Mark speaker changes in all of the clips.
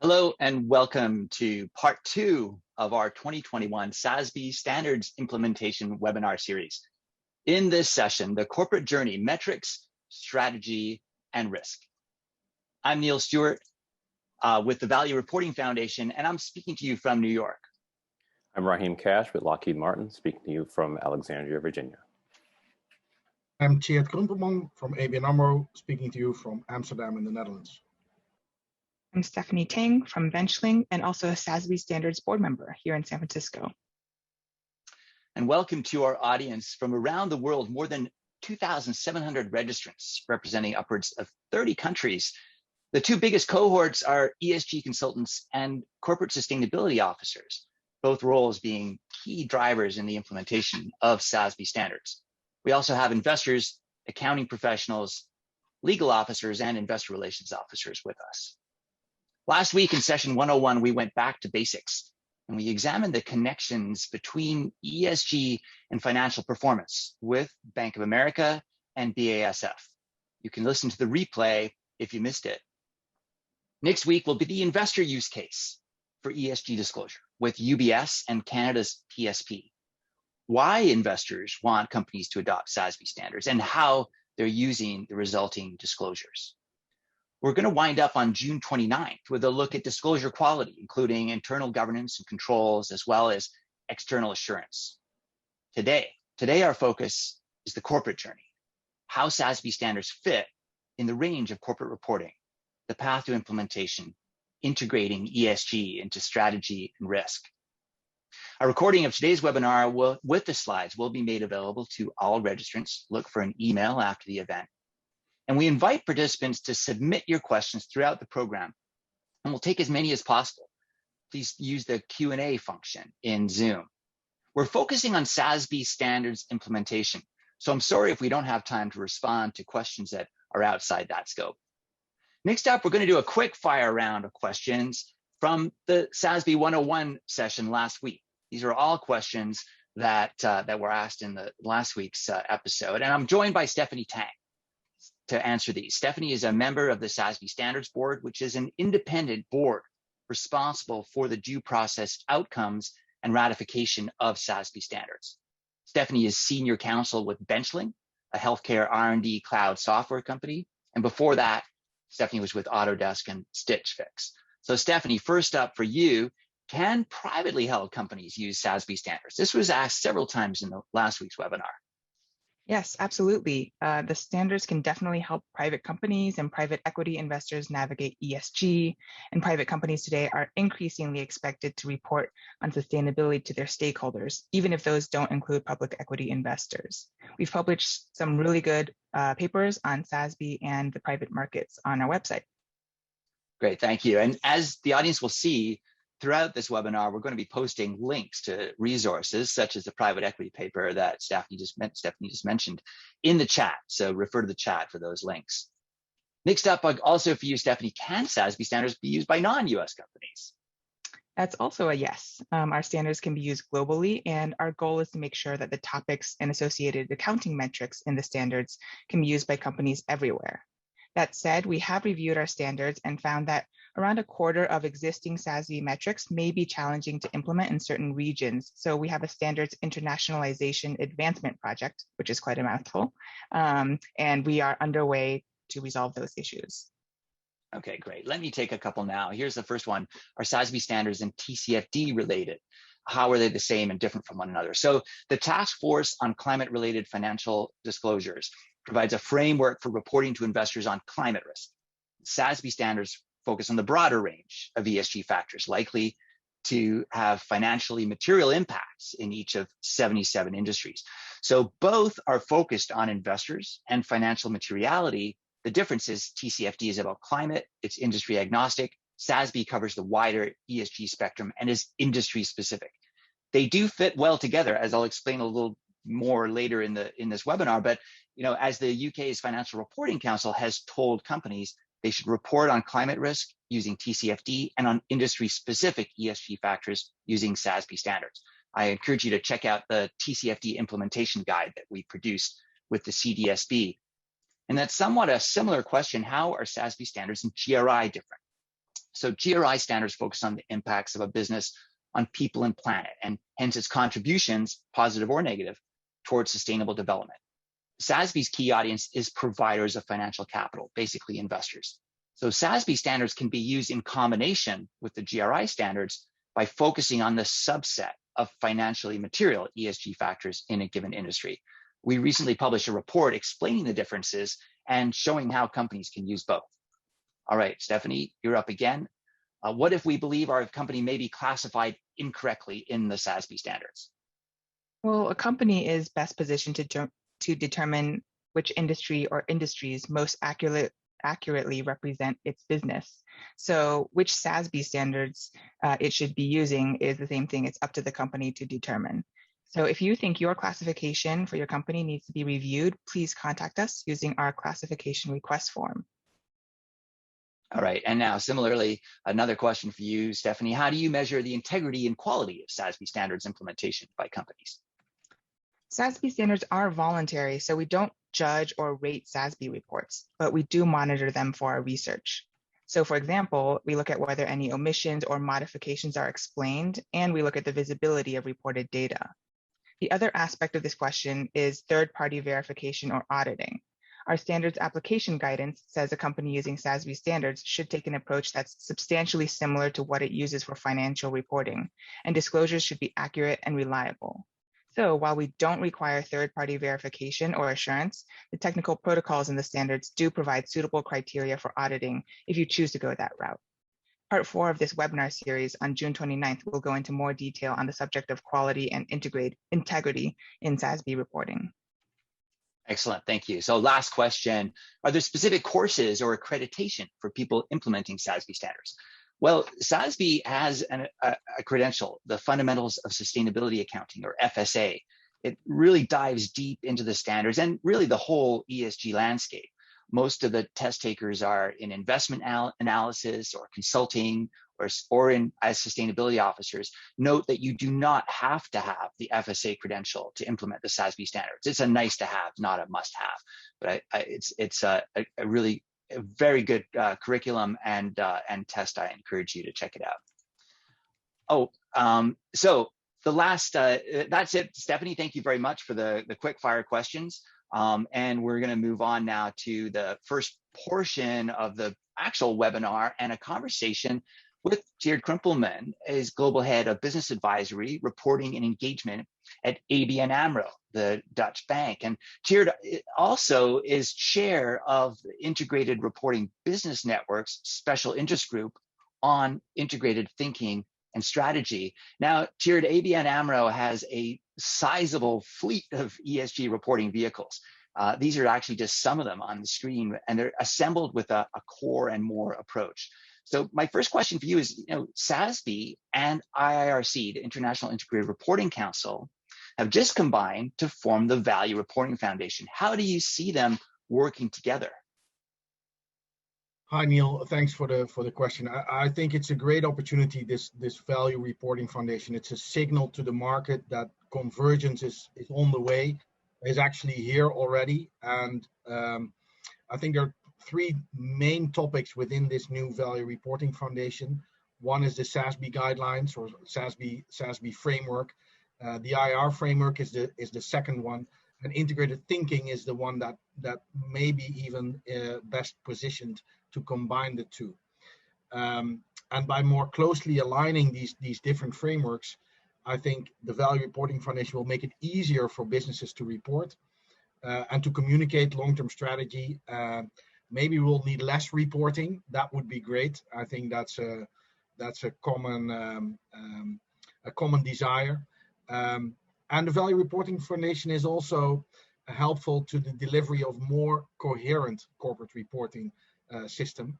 Speaker 1: Hello and welcome to part 2 of our 2021 SASB Standards Implementation webinar series. In this session, the corporate journey, metrics, strategy, and risk. I'm Neil Stewart with the Value Reporting Foundation, and I'm speaking to you from New York.
Speaker 2: I'm Raheem Cash with Lockheed Martin, speaking to you from Alexandria, Virginia.
Speaker 3: I'm Tjeerd Krumpelman from ABN AMRO, speaking to you from Amsterdam in the Netherlands.
Speaker 4: I'm Stephanie Tang from Benchling and also a SASB Standards board member here in San Francisco.
Speaker 1: And welcome to our audience from around the world, more than 2,700 registrants representing upwards of 30 countries. The two biggest cohorts are ESG consultants and corporate sustainability officers, both roles being key drivers in the implementation of SASB standards. We also have investors, accounting professionals, legal officers, and investor relations officers with us. Last week in session 101, we went back to basics and we examined the connections between ESG and financial performance with Bank of America and BASF. You can listen to the replay if you missed it. Next week will be the investor use case for ESG disclosure with UBS and Canada's PSP. Why investors want companies to adopt SASB standards and how they're using the resulting disclosures. We're going to wind up on June 29th with a look at disclosure quality, including internal governance and controls, as well as external assurance. Today our focus is the corporate journey, how SASB standards fit in the range of corporate reporting, the path to implementation, integrating ESG into strategy and risk. A recording of today's webinar with the slides will be made available to all registrants. Look for an email after the event. And we invite participants to submit your questions throughout the program, and we'll take as many as possible. Please use the Q&A function in Zoom. We're focusing on SASB standards implementation, so I'm sorry if we don't have time to respond to questions that are outside that scope. Next up, we're going to do a quick fire round of questions from the SASB 101 session last week. These are all questions that were asked in the last week's episode, and I'm joined by Stephanie Tang to answer these. Stephanie is a member of the SASB Standards Board, which is an independent board responsible for the due process outcomes and ratification of SASB standards. Stephanie is senior counsel with Benchling, a healthcare R&D cloud software company. And before that, Stephanie was with Autodesk and Stitch Fix. So Stephanie, first up for you, can privately held companies use SASB standards? This was asked several times in the last week's webinar.
Speaker 4: Yes, absolutely. The standards can definitely help private companies and private equity investors navigate ESG, and private companies today are increasingly expected to report on sustainability to their stakeholders, even if those don't include public equity investors. We've published some really good papers on SASB and the private markets on our website.
Speaker 1: Great, thank you. And as the audience will see, throughout this webinar, we're going to be posting links to resources such as the private equity paper that Stephanie just mentioned in the chat. So refer to the chat for those links. Next up, also for you, Stephanie, can SASB standards be used by non-US companies?
Speaker 4: That's also a yes. Our standards can be used globally, and our goal is to make sure that the topics and associated accounting metrics in the standards can be used by companies everywhere. That said, we have reviewed our standards and found that around a quarter of existing SASB metrics may be challenging to implement in certain regions. So we have a standards internationalization advancement project, which is quite a mouthful, and we are underway to resolve those issues.
Speaker 1: Okay, great. Let me take a couple now. Here's the first one. Are SASB standards and TCFD related? How are they the same and different from one another? So the Task Force on Climate-Related Financial Disclosures provides a framework for reporting to investors on climate risk. SASB standards focus on the broader range of ESG factors likely to have financially material impacts in each of 77 industries. So both are focused on investors and financial materiality. The difference is TCFD is about climate, it's industry agnostic. SASB covers the wider ESG spectrum and is industry specific. They do fit well together, as I'll explain a little more later in this webinar, but as the UK's Financial Reporting Council has told companies, they should report on climate risk using TCFD and on industry-specific ESG factors using SASB standards. I encourage you to check out the TCFD implementation guide that we produced with the CDSB. And that's somewhat a similar question. How are SASB standards and GRI different? So GRI standards focus on the impacts of a business on people and planet, and hence its contributions, positive or negative, towards sustainable development. SASB's key audience is providers of financial capital, basically investors. So SASB standards can be used in combination with the GRI standards by focusing on the subset of financially material ESG factors in a given industry. We recently published a report explaining the differences and showing how companies can use both. All right, Stephanie, you're up again. What if we believe our company may be classified incorrectly in the SASB standards?
Speaker 4: Well, a company is best positioned to determine which industry or industries most accurately represent its business. So which SASB standards it should be using is the same thing. It's up to the company to determine. So if you think your classification for your company needs to be reviewed, please contact us using our classification request form.
Speaker 1: All right, and now similarly, another question for you, Stephanie. How do you measure the integrity and quality of SASB standards implementation by companies?
Speaker 4: SASB standards are voluntary, so we don't judge or rate SASB reports, but we do monitor them for our research. So for example, we look at whether any omissions or modifications are explained, and we look at the visibility of reported data. The other aspect of this question is third-party verification or auditing. Our standards application guidance says a company using SASB standards should take an approach that's substantially similar to what it uses for financial reporting, and disclosures should be accurate and reliable. So while we don't require third-party verification or assurance, the technical protocols in the standards do provide suitable criteria for auditing if you choose to go that route. Part 4 of this webinar series on June 29th will go into more detail on the subject of quality and integrity in SASB reporting.
Speaker 1: Excellent, thank you. So last question, are there specific courses or accreditation for people implementing SASB standards? Well, SASB has a credential, the Fundamentals of Sustainability Accounting, or FSA. It really dives deep into the standards and really the whole ESG landscape. Most of the test takers are in investment analysis or consulting or as sustainability officers. Note that you do not have to have the FSA credential to implement the SASB standards. It's a nice to have, not a must have. But it's a really very good curriculum and test. I encourage you to check it out. So the last, that's it. Stephanie, thank you very much for the quick fire questions. And we're going to move on now to the first portion of the actual webinar and a conversation with Tjeerd Krumpelman, is Global Head of Business Advisory, Reporting and Engagement at ABN AMRO, the Dutch bank. And Tjeerd also is chair of the Integrated Reporting Business Network's Special Interest Group on Integrated Thinking and Strategy. Now, Tjeerd, ABN AMRO has a sizable fleet of ESG reporting vehicles. These are actually just some of them on the screen, and they're assembled with a core and more approach. So my first question for you is, SASB and IIRC, the International Integrated Reporting Council, have just combined to form the Value Reporting Foundation. How do you see them working together?
Speaker 3: Hi, Neil. Thanks for the question. I think it's a great opportunity, this Value Reporting Foundation. It's a signal to the market that convergence is on the way, is actually here already. And I think there are 3 main topics within this new Value Reporting Foundation. One is the SASB guidelines, or SASB framework. The IR framework is the second one, and integrated thinking is the one that may be even best positioned to combine the two. And by more closely aligning these different frameworks, I think the Value Reporting Foundation will make it easier for businesses to report and to communicate long-term strategy. Maybe we'll need less reporting. That would be great. I think that's a common desire. And the Value Reporting Foundation is also helpful to the delivery of more coherent corporate reporting system.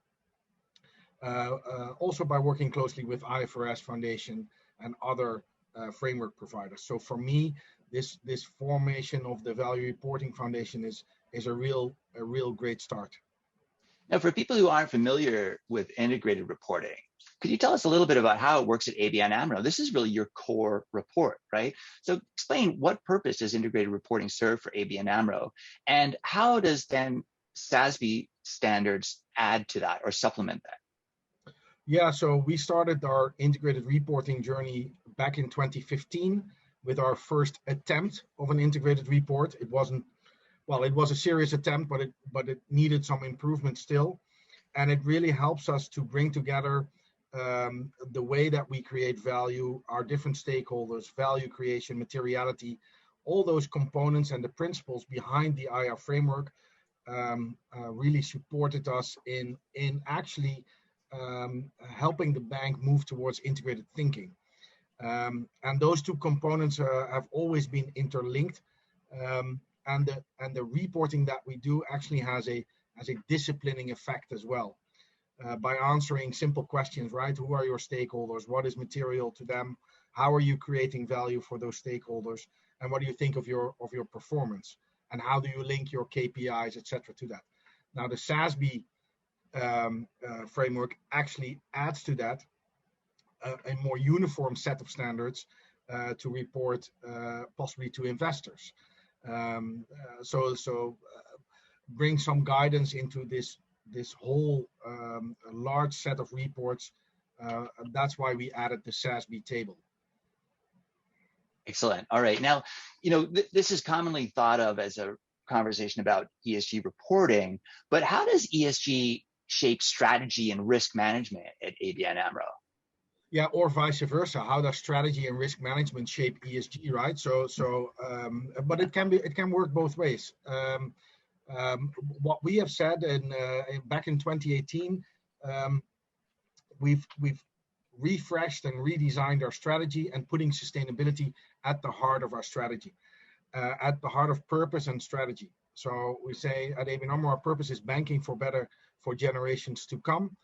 Speaker 3: Also by working closely with IFRS Foundation and other framework providers. So for me, this formation of the Value Reporting Foundation is a real great start.
Speaker 1: Now, for people who aren't familiar with integrated reporting, could you tell us a little bit about how it works at ABN AMRO? This is really your core report, right? So explain, what purpose does integrated reporting serve for ABN AMRO, and how does then SASB standards add to that or supplement that?
Speaker 3: Yeah, so we started our integrated reporting journey back in 2015 with our first attempt of an integrated report. It wasn't, well, it was a serious attempt, but it needed some improvement still. And it really helps us to bring together the way that we create value, our different stakeholders, value creation, materiality, all those components and the principles behind the IR framework really supported us in actually helping the bank move towards integrated thinking. And those two components have always been interlinked. And the reporting that we do actually has a disciplining effect as well. By answering simple questions, right? Who are your stakeholders? What is material to them? How are you creating value for those stakeholders? And what do you think of your performance? And how do you link your KPIs, etc., to that? Now, the SASB framework actually adds to that a more uniform set of standards to report possibly to investors. So bring some guidance into this whole large set of reports. That's why we added the SASB table.
Speaker 1: Excellent. All right. Now, this is commonly thought of as a conversation about ESG reporting, but how does ESG shape strategy and risk management at ABN AMRO?
Speaker 3: Yeah, or vice versa. How does strategy and risk management shape ESG, right? But it can work both ways. What we have said back in 2018, we've refreshed and redesigned our strategy and putting sustainability at the heart of our strategy, at the heart of purpose and strategy. So we say at ABN AMRO, our purpose is banking for better for generations to come.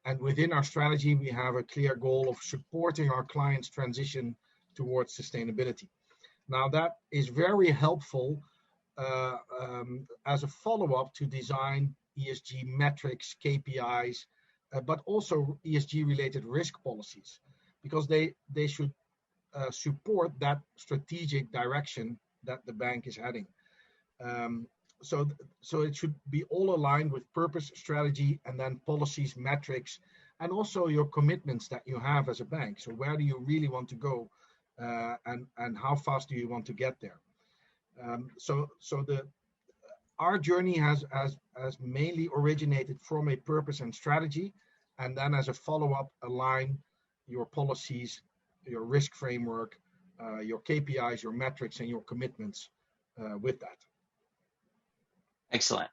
Speaker 3: And within our strategy, we have a clear goal of supporting our clients' transition towards sustainability. Now, that is very helpful as a follow-up to design ESG metrics, KPIs, but also ESG-related risk policies, because they should support that strategic direction that the bank is heading. So it should be all aligned with purpose, strategy, and then policies, metrics, and also your commitments that you have as a bank. So where do you really want to go, and how fast do you want to get there? Our journey has mainly originated from a purpose and strategy, and then as a follow-up, align your policies, your risk framework, your KPIs, your metrics, and your commitments with that.
Speaker 1: Excellent.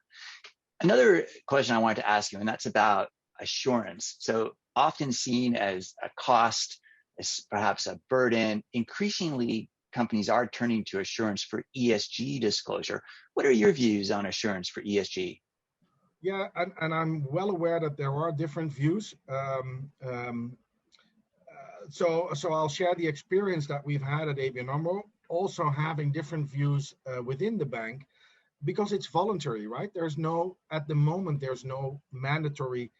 Speaker 1: Another question I wanted to ask you, and that's about assurance. So often seen as a cost, as perhaps a burden, increasingly companies are turning to assurance for ESG disclosure. What are your views on assurance for ESG?
Speaker 3: Yeah, and I'm well aware that there are different views. So I'll share the experience that we've had at ABN AMRO, also having different views within the bank, because it's voluntary, right? At the moment, there's no mandatory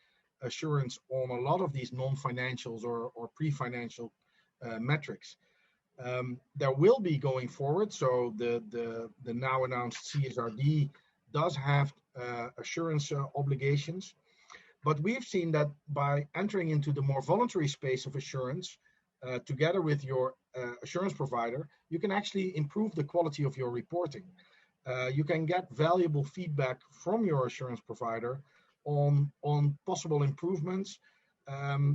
Speaker 3: assurance on a lot of these non-financials or pre-financial metrics. There will be going forward. So the now announced CSRD does have assurance obligations, but we've seen that by entering into the more voluntary space of assurance, together with your assurance provider, you can actually improve the quality of your reporting. You can get valuable feedback from your assurance provider on possible improvements.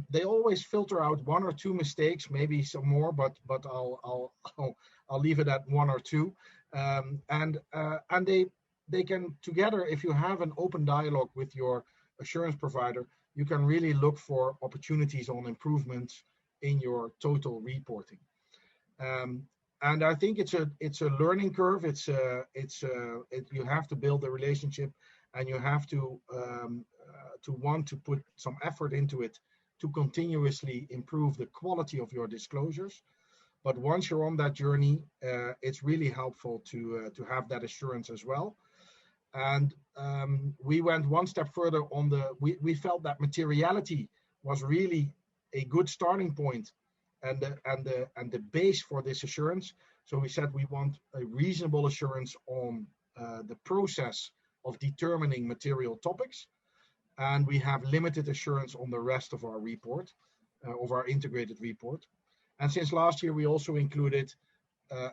Speaker 3: They always filter out one or two mistakes, maybe some more, but I'll leave it at one or two. And they can together, if you have an open dialogue with your assurance provider, you can really look for opportunities on improvements in your total reporting. And I think it's a learning curve. You have to build a relationship, and you have to want to put some effort into it to continuously improve the quality of your disclosures. But once you're on that journey, it's really helpful to have that assurance as well. And we went one step further on we felt that materiality was really a good starting point and the base for this assurance. So we said we want a reasonable assurance on the process of determining material topics. and we have limited assurance on the rest of our report, of our integrated report. And since last year, we also included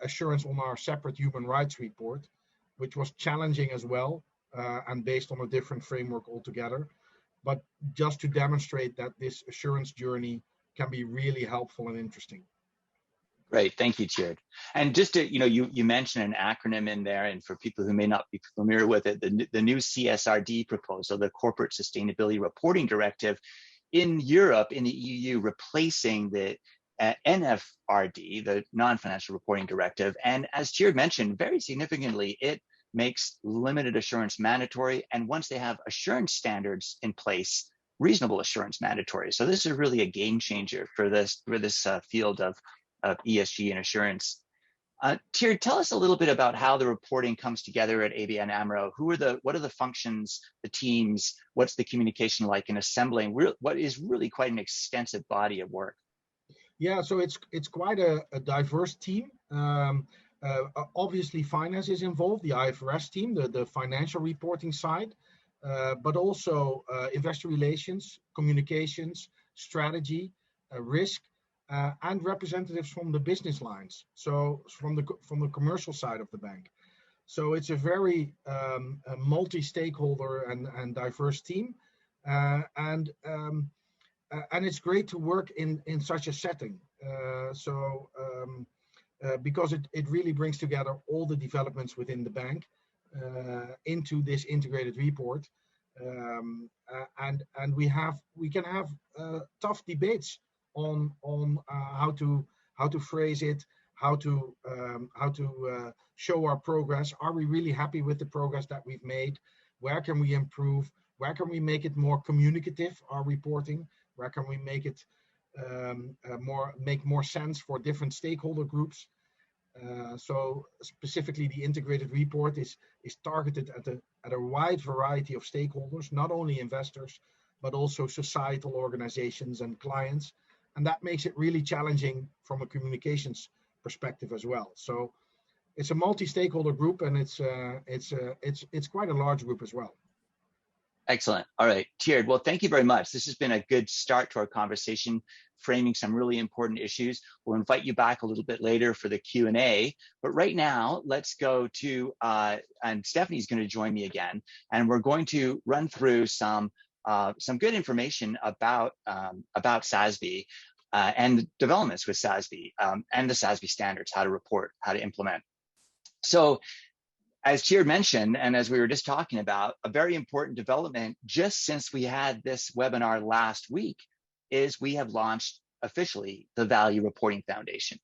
Speaker 3: assurance on our separate human rights report, which was challenging as well, and based on a different framework altogether. But just to demonstrate that this assurance journey can be really helpful and interesting.
Speaker 1: Great, thank you, Tjeerd. And just to, you mentioned an acronym in there, and for people who may not be familiar with it, the new CSRD proposal, the Corporate Sustainability Reporting Directive in Europe, in the EU, replacing the NFRD, the Non-Financial Reporting Directive. And as Tjeerd mentioned, very significantly, it makes limited assurance mandatory. And once they have assurance standards in place, reasonable assurance mandatory. So this is really a game changer for this field of ESG and assurance. Tjeerd, tell us a little bit about how the reporting comes together at ABN AMRO. What are the functions, the teams? What's the communication like in assembling what is really quite an extensive body of work?
Speaker 3: Yeah, so it's quite a diverse team. Obviously, finance is involved, the IFRS team, the financial reporting side, but also investor relations, communications, strategy, risk, and representatives from the business lines, so from the commercial side of the bank. So it's a very multi-stakeholder and diverse team, and it's great to work in such a setting. Because it really brings together all the developments within the bank into this integrated report, and we can have tough debates on how to phrase it, how to show our progress. Are we really happy with the progress that we've made? Where can we improve? Where can we make it more communicative, our reporting? Where can we make it make more sense for different stakeholder groups? So specifically, the integrated report is targeted at a wide variety of stakeholders, not only investors, but also societal organizations and clients. And that makes it really challenging from a communications perspective as well. So it's a multi-stakeholder group, and it's quite a large group as well.
Speaker 1: Excellent. All right, Tjeerd, well, thank you very much. This has been a good start to our conversation, framing some really important issues. We'll invite you back a little bit later for the Q&A, but right now, let's go to, and Stephanie's going to join me again, and we're going to run through some good information about SASB and the developments with SASB and the SASB standards, how to report, how to implement. So, as Tjeerd mentioned, and as we were just talking about, a very important development just since we had this webinar last week is we have launched officially the Value Reporting Foundation,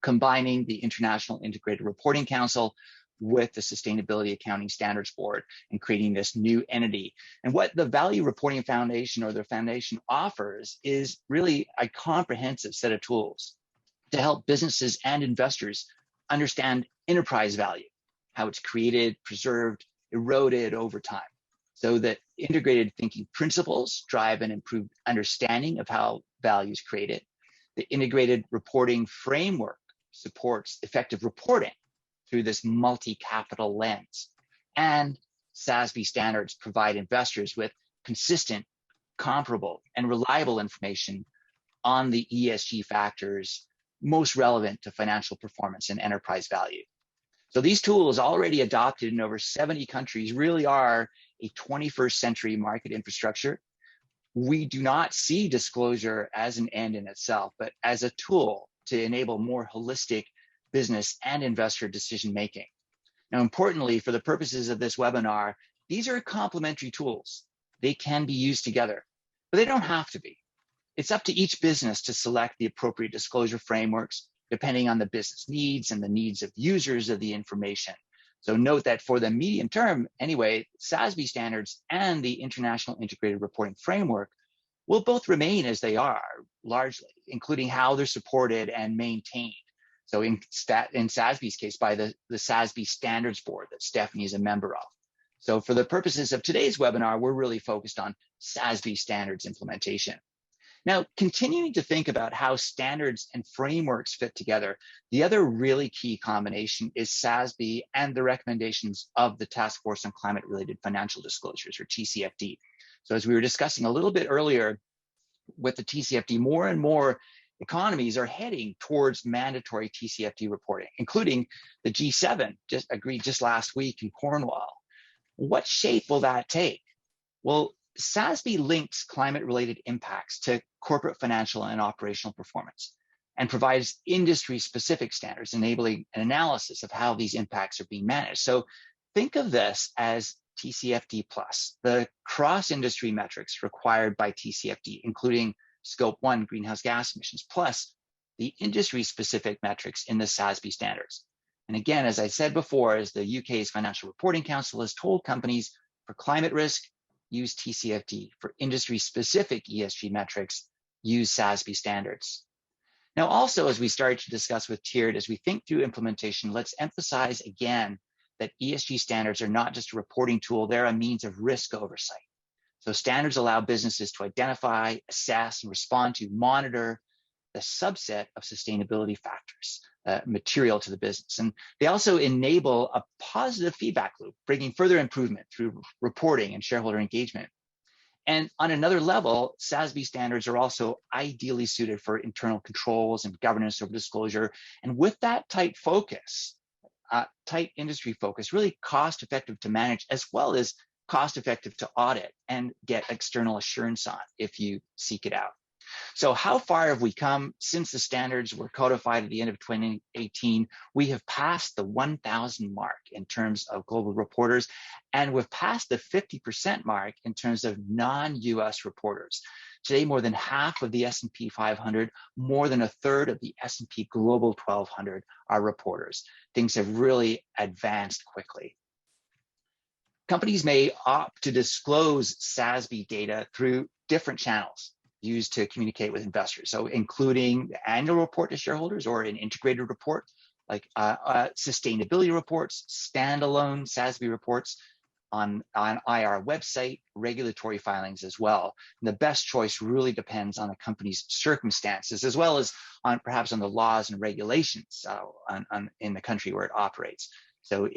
Speaker 1: combining the International Integrated Reporting Council with the Sustainability Accounting Standards Board and creating this new entity. And what the Value Reporting Foundation, or the foundation, offers is really a comprehensive set of tools to help businesses and investors understand enterprise value, how it's created, preserved, eroded over time, so that integrated thinking principles drive an improved understanding of how value is created. The integrated reporting framework supports effective reporting through this multi-capital lens. And SASB standards provide investors with consistent, comparable, and reliable information on the ESG factors most relevant to financial performance and enterprise value. So these tools, already adopted in over 70 countries, really are a 21st century market infrastructure. We do not see disclosure as an end in itself, but as a tool to enable more holistic business and investor decision making. Now, importantly, for the purposes of this webinar, these are complementary tools. They can be used together, but they don't have to be. It's up to each business to select the appropriate disclosure frameworks, depending on the business needs and the needs of users of the information. So note that for the medium term, anyway, SASB standards and the International Integrated Reporting Framework will both remain as they are, largely, including how they're supported and maintained. So in SASB's case, by the SASB Standards Board that Stephanie is a member of. So for the purposes of today's webinar, we're really focused on SASB standards implementation. Now, continuing to think about how standards and frameworks fit together, the other really key combination is SASB and the recommendations of the Task Force on Climate-Related Financial Disclosures, or TCFD. So as we were discussing a little bit earlier with the TCFD, more and more economies are heading towards mandatory TCFD reporting, including the G7 just agreed just last week in Cornwall. What shape will that take? Well, SASB links climate-related impacts to corporate financial and operational performance and provides industry-specific standards enabling an analysis of how these impacts are being managed. So think of this as TCFD+, the cross-industry metrics required by TCFD, including Scope 1 greenhouse gas emissions, plus the industry-specific metrics in the SASB standards. And again, as I said before, as the UK's Financial Reporting Council has told companies, for climate risk, use TCFD. For industry-specific ESG metrics, use SASB standards. Now, also, as we started to discuss with Tiered, as we think through implementation, let's emphasize again that ESG standards are not just a reporting tool, they're a means of risk oversight. So standards allow businesses to identify, assess, and respond to, monitor the subset of sustainability factors material to the business. And they also enable a positive feedback loop, bringing further improvement through reporting and shareholder engagement. And on another level, SASB standards are also ideally suited for internal controls and governance over disclosure. And with that tight focus, tight industry focus, really cost-effective to manage, as well as cost-effective to audit and get external assurance on if you seek it out. So how far have we come since the standards were codified at the end of 2018? We have passed the 1,000 mark in terms of global reporters, and we've passed the 50% mark in terms of non-US reporters. Today, more than half of the S&P 500, more than a third of the S&P Global 1200 are reporters. Things have really advanced quickly. Companies may opt to disclose SASB data through different channels used to communicate with investors. So including the annual report to shareholders or an integrated report, like sustainability reports, standalone SASB reports on IR website, regulatory filings as well. And the best choice really depends on the company's circumstances, as well as on perhaps on the laws and regulations in the country where it operates. So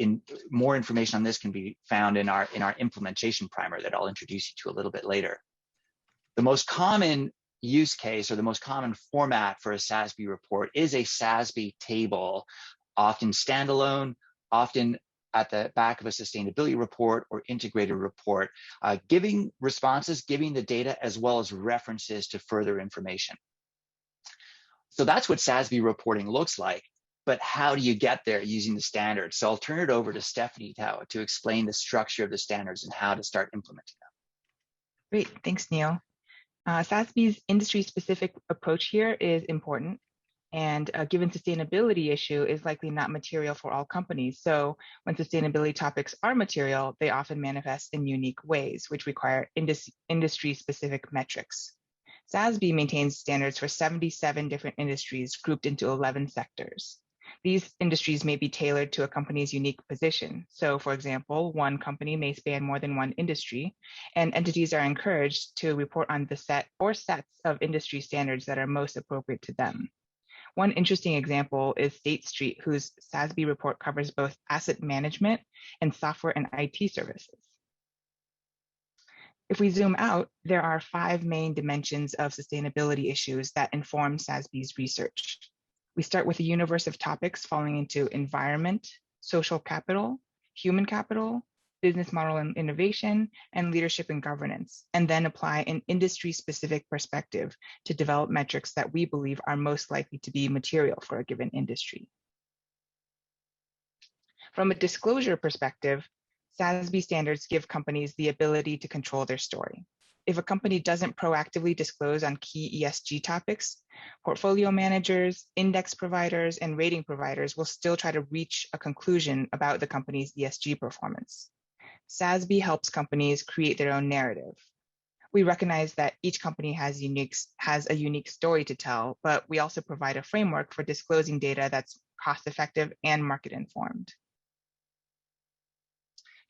Speaker 1: more information on this can be found in our implementation primer that I'll introduce you to a little bit later. The most common use case or the most common format for a SASB report is a SASB table, often standalone, often at the back of a sustainability report or integrated report, giving responses, giving the data, as well as references to further information. So that's what SASB reporting looks like, but how do you get there using the standards? So I'll turn it over to Stephanie to explain the structure of the standards and how to start implementing them.
Speaker 4: Great, thanks, Neil. SASB's industry-specific approach here is important, and a given sustainability issue is likely not material for all companies. So when sustainability topics are material, they often manifest in unique ways, which require industry-specific metrics. SASB maintains standards for 77 different industries grouped into 11 sectors. These industries may be tailored to a company's unique position. So for example, one company may span more than one industry, and entities are encouraged to report on the set or sets of industry standards that are most appropriate to them. One interesting example is State Street, whose SASB report covers both asset management and software and IT services. If we zoom out, there are 5 main dimensions of sustainability issues that inform SASB's research. We start with a universe of topics falling into environment, social capital, human capital, business model and innovation, and leadership and governance, and then apply an industry-specific perspective to develop metrics that we believe are most likely to be material for a given industry. From a disclosure perspective, SASB standards give companies the ability to control their story. If a company doesn't proactively disclose on key ESG topics, portfolio managers, index providers, and rating providers will still try to reach a conclusion about the company's ESG performance. SASB helps companies create their own narrative. We recognize that each company has a unique story to tell, but we also provide a framework for disclosing data that's cost-effective and market-informed.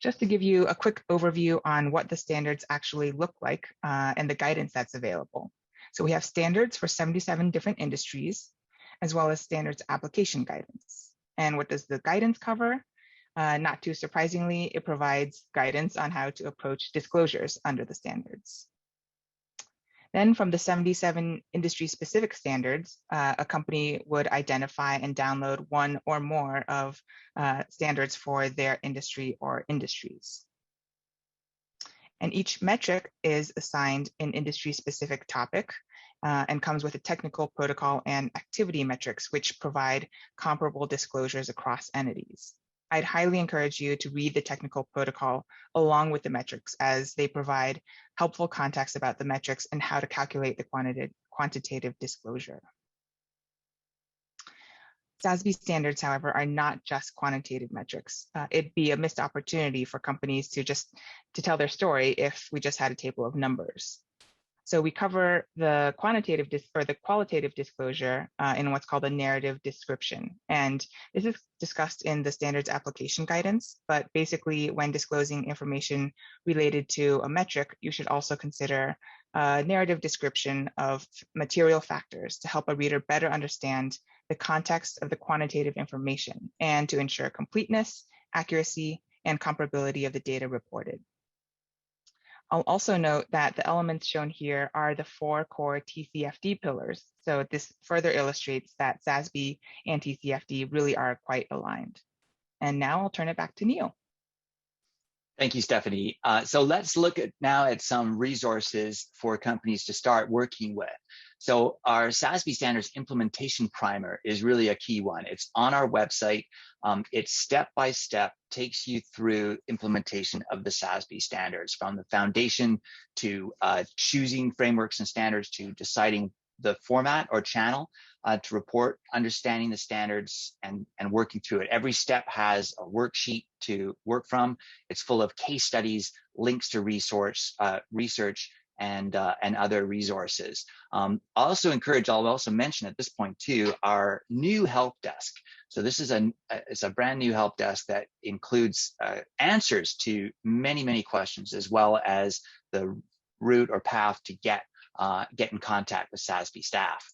Speaker 4: Just to give you a quick overview on what the standards actually look like and the guidance that's available. So we have standards for 77 different industries, as well as standards application guidance. And what does the guidance cover? Not too surprisingly, it provides guidance on how to approach disclosures under the standards. Then from the 77 industry-specific standards, a company would identify and download one or more of standards for their industry or industries. And each metric is assigned an industry-specific topic and comes with a technical protocol and activity metrics, which provide comparable disclosures across entities. I'd highly encourage you to read the technical protocol along with the metrics, as they provide helpful context about the metrics and how to calculate the quantitative disclosure. SASB standards, however, are not just quantitative metrics. It'd be a missed opportunity for companies to tell their story if we just had a table of numbers. So we cover the qualitative disclosure in what's called a narrative description. And this is discussed in the standards application guidance, but basically when disclosing information related to a metric, you should also consider a narrative description of material factors to help a reader better understand the context of the quantitative information and to ensure completeness, accuracy, and comparability of the data reported. I'll also note that the elements shown here are the 4 core TCFD pillars. So this further illustrates that SASB and TCFD really are quite aligned. And now I'll turn it back to Neil.
Speaker 1: Thank you, Stephanie. So let's look now at some resources for companies to start working with. So our SASB standards implementation primer is really a key one. It's on our website. It's step-by-step, takes you through implementation of the SASB standards, from the foundation to choosing frameworks and standards to deciding the format or channel to report, understanding the standards and working through it. Every step has a worksheet to work from. It's full of case studies, links to research, and other resources. I'll also mention at this point too, our new help desk. So this is it's a brand new help desk that includes answers to many questions, as well as the route or path to get in contact with SASB staff.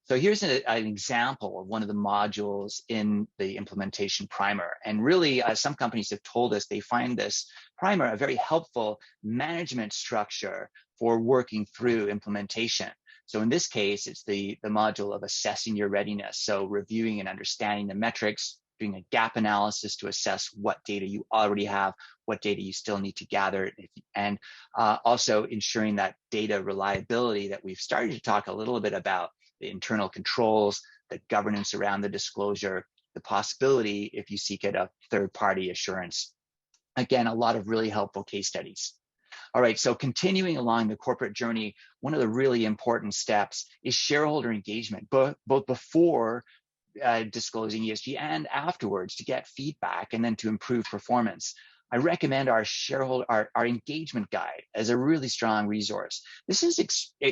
Speaker 1: So here's an example of one of the modules in the implementation primer. And really, some companies have told us they find this primer a very helpful management structure for working through implementation. So in this case, it's the module of assessing your readiness. So reviewing and understanding the metrics, doing a gap analysis to assess what data you already have, what data you still need to gather, and also ensuring that data reliability that we've started to talk a little bit about, the internal controls, the governance around the disclosure, the possibility, if you seek it, of third-party assurance. Again, a lot of really helpful case studies. All right, so continuing along the corporate journey, one of the really important steps is shareholder engagement, both before disclosing ESG and afterwards, to get feedback and then to improve performance. I recommend our engagement guide as a really strong resource. This is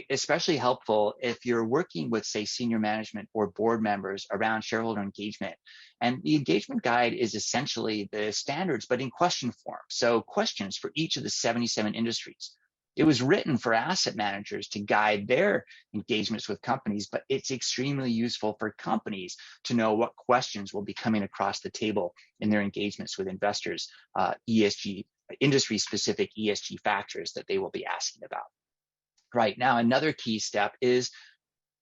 Speaker 1: especially helpful if you're working with, say, senior management or board members around shareholder engagement. And the engagement guide is essentially the standards, but in question form. So questions for each of the 77 industries. It was written for asset managers to guide their engagements with companies, but it's extremely useful for companies to know what questions will be coming across the table in their engagements with investors, ESG, industry-specific ESG factors that they will be asking about. Right now, another key step is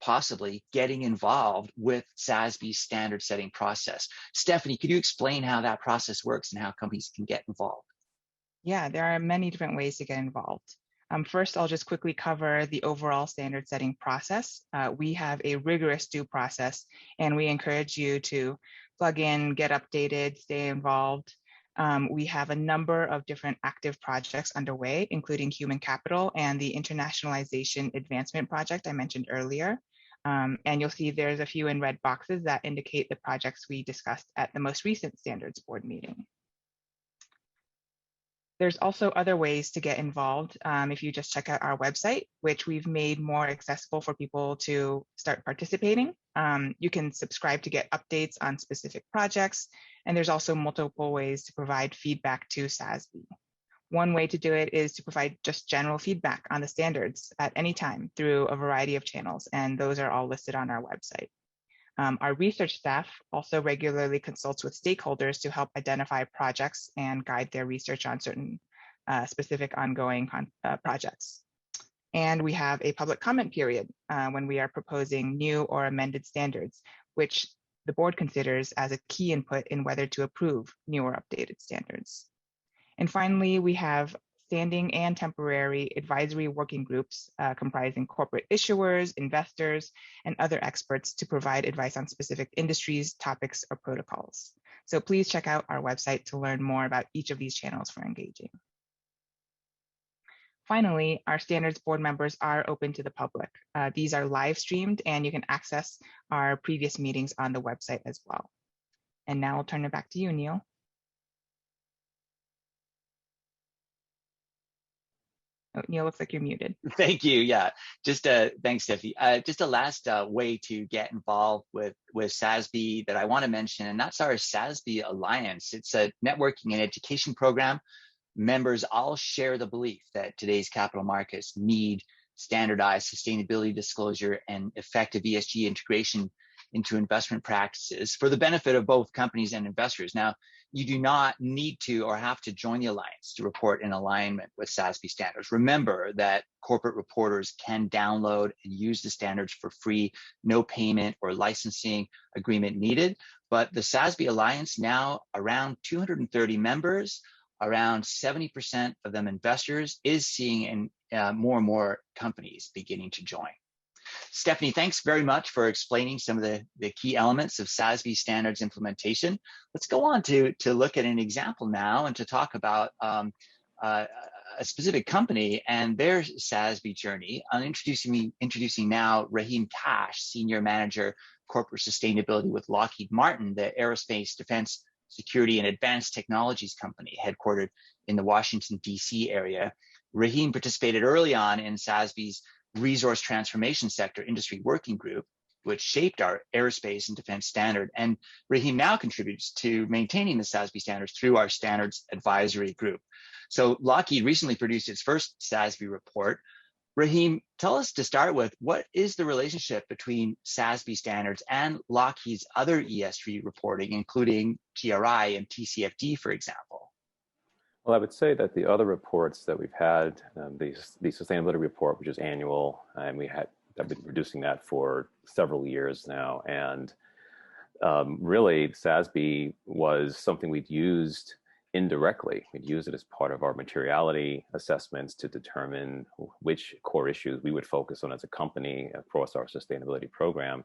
Speaker 1: possibly getting involved with SASB's standard setting process. Stephanie, could you explain how that process works and how companies can get involved?
Speaker 4: Yeah, there are many different ways to get involved. First, I'll just quickly cover the overall standard setting process. We have a rigorous due process, and we encourage you to plug in, get updated, stay involved. We have a number of different active projects underway, including human capital and the internationalization advancement project I mentioned earlier. And you'll see there's a few in red boxes that indicate the projects we discussed at the most recent standards board meeting. There's also other ways to get involved if you just check out our website, which we've made more accessible for people to start participating. You can subscribe to get updates on specific projects, and there's also multiple ways to provide feedback to SASB. One way to do it is to provide just general feedback on the standards at any time through a variety of channels, and those are all listed on our website. Our research staff also regularly consults with stakeholders to help identify projects and guide their research on certain specific ongoing projects. And we have a public comment period when we are proposing new or amended standards, which the board considers as a key input in whether to approve new or updated standards. And finally, we have standing and temporary advisory working groups comprising corporate issuers, investors, and other experts to provide advice on specific industries, topics, or protocols. So please check out our website to learn more about each of these channels for engaging. Finally, our standards board members are open to the public. These are live streamed, and you can access our previous meetings on the website as well. And now I'll turn it back to you, Neil. Oh, Neil, looks like you're muted.
Speaker 1: Thank you. Yeah, just thanks, Stephanie. Just a last way to get involved with SASB that I want to mention, and that's our SASB Alliance. It's a networking and education program. Members all share the belief that today's capital markets need standardized sustainability disclosure and effective ESG integration into investment practices for the benefit of both companies and investors. Now, you do not need to or have to join the Alliance to report in alignment with SASB standards. Remember that corporate reporters can download and use the standards for free, no payment or licensing agreement needed. But the SASB Alliance, now around 230 members, around 70% of them investors, is seeing more and more companies beginning to join. Stephanie, thanks very much for explaining some of the key elements of SASB standards implementation. Let's go on to look at an example now and to talk about a specific company and their SASB journey. I'm introducing now Rahim Kash, Senior Manager, Corporate Sustainability with Lockheed Martin, the aerospace, defense, security, and advanced technologies company headquartered in the Washington, D.C. area. Rahim participated early on in SASB's Resource Transformation Sector Industry Working Group, which shaped our aerospace and defense standard. And Rahim now contributes to maintaining the SASB standards through our standards advisory group. So Lockheed recently produced its first SASB report. Rahim, tell us to start with, what is the relationship between SASB standards and Lockheed's other ESG reporting, including GRI and TCFD, for example?
Speaker 2: Well, I would say that the other reports that we've had, the sustainability report, which is annual, and I've been producing that for several years now. And really, SASB was something we'd used indirectly. We'd use it as part of our materiality assessments to determine which core issues we would focus on as a company across our sustainability program.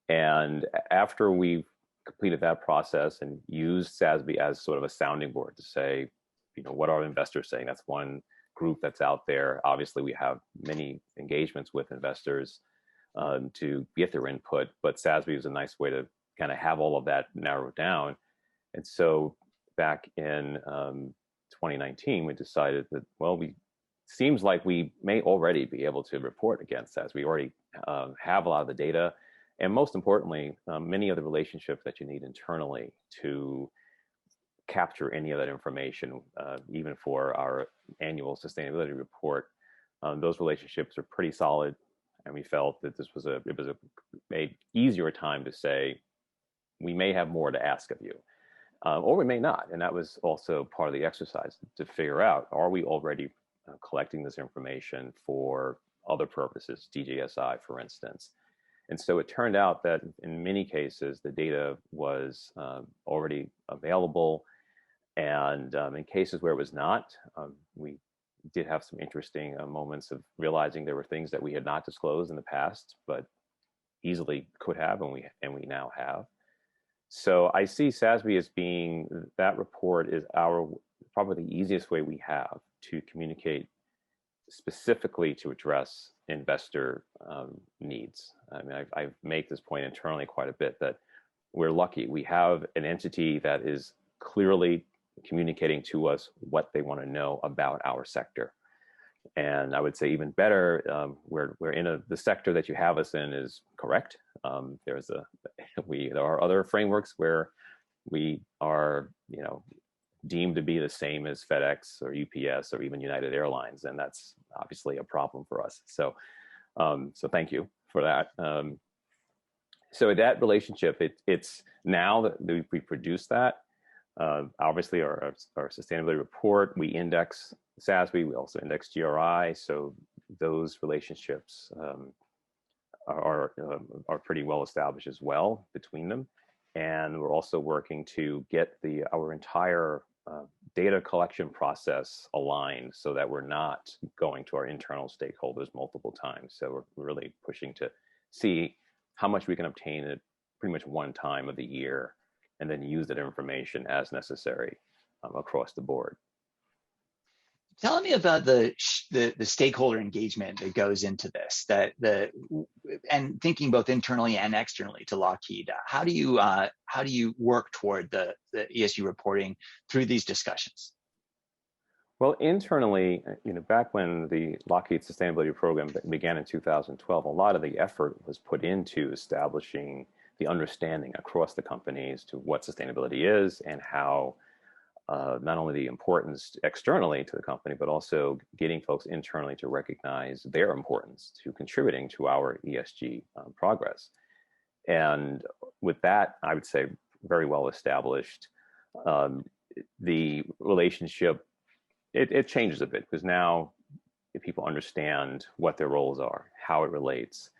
Speaker 2: And after we completed that process and used SASB as sort of a sounding board to say, what are investors saying? That's one group that's out there. Obviously, we have many engagements with investors to get their input, but SASB is a nice way to kind of have all of that narrowed down. And so back in 2019, we decided that, well, seems like we may already be able to report against SASB. We already have a lot of the data, and most importantly, many of the relationships that you need internally to capture any of that information, even for our annual sustainability report. Those relationships are pretty solid, and we felt that it was a easier time to say, we may have more to ask of you, or we may not. And that was also part of the exercise to figure out, are we already collecting this information for other purposes, DJSI, for instance? And so it turned out that in many cases, the data was already available. And in cases where it was not, we did have some interesting moments of realizing there were things that we had not disclosed in the past, but easily could have, and we now have. So I see SASB as being, that report is probably the easiest way we have to communicate specifically to address investor needs. I mean, I make this point internally quite a bit that we're lucky. We have an entity that is clearly communicating to us what they want to know about our sector. And I would say even better, we're in the sector that you have us in is correct. There are other frameworks where we are, deemed to be the same as FedEx or UPS or even United Airlines, and that's obviously a problem for us. So, so thank you for that. So that relationship, it's now that we produce that. Obviously, our sustainability report, we index SASB, we also index GRI, so those relationships are pretty well established as well between them. And we're also working to get our entire data collection process aligned so that we're not going to our internal stakeholders multiple times. So we're really pushing to see how much we can obtain at pretty much one time of the year, and then use that information as necessary across the board.
Speaker 1: Tell me about the stakeholder engagement that goes into this, and thinking both internally and externally to Lockheed. How do you work toward the ESG reporting through these discussions?
Speaker 2: Well, internally, back when the Lockheed Sustainability Program began in 2012, a lot of the effort was put into establishing the understanding across the companies to what sustainability is and how not only the importance externally to the company, but also getting folks internally to recognize their importance to contributing to our ESG progress. And with that, I would say very well established. The relationship, it changes a bit, because now people understand what their roles are, how it relates.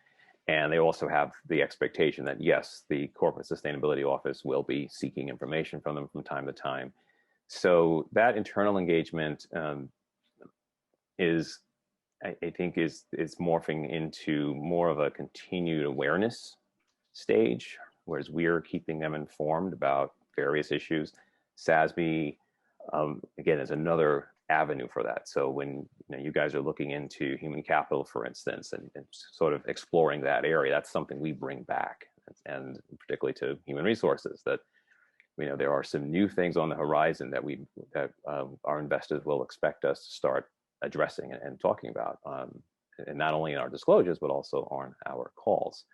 Speaker 2: And they also have the expectation that, yes, the Corporate Sustainability Office will be seeking information from them from time to time. So that internal engagement is morphing into more of a continued awareness stage, whereas we're keeping them informed about various issues. SASB, again, is another avenue for that. So when you guys are looking into human capital, for instance, and sort of exploring that area, that's something we bring back, and particularly to human resources, that there are some new things on the horizon that our investors will expect us to start addressing and talking about, and not only in our disclosures, but also on our calls.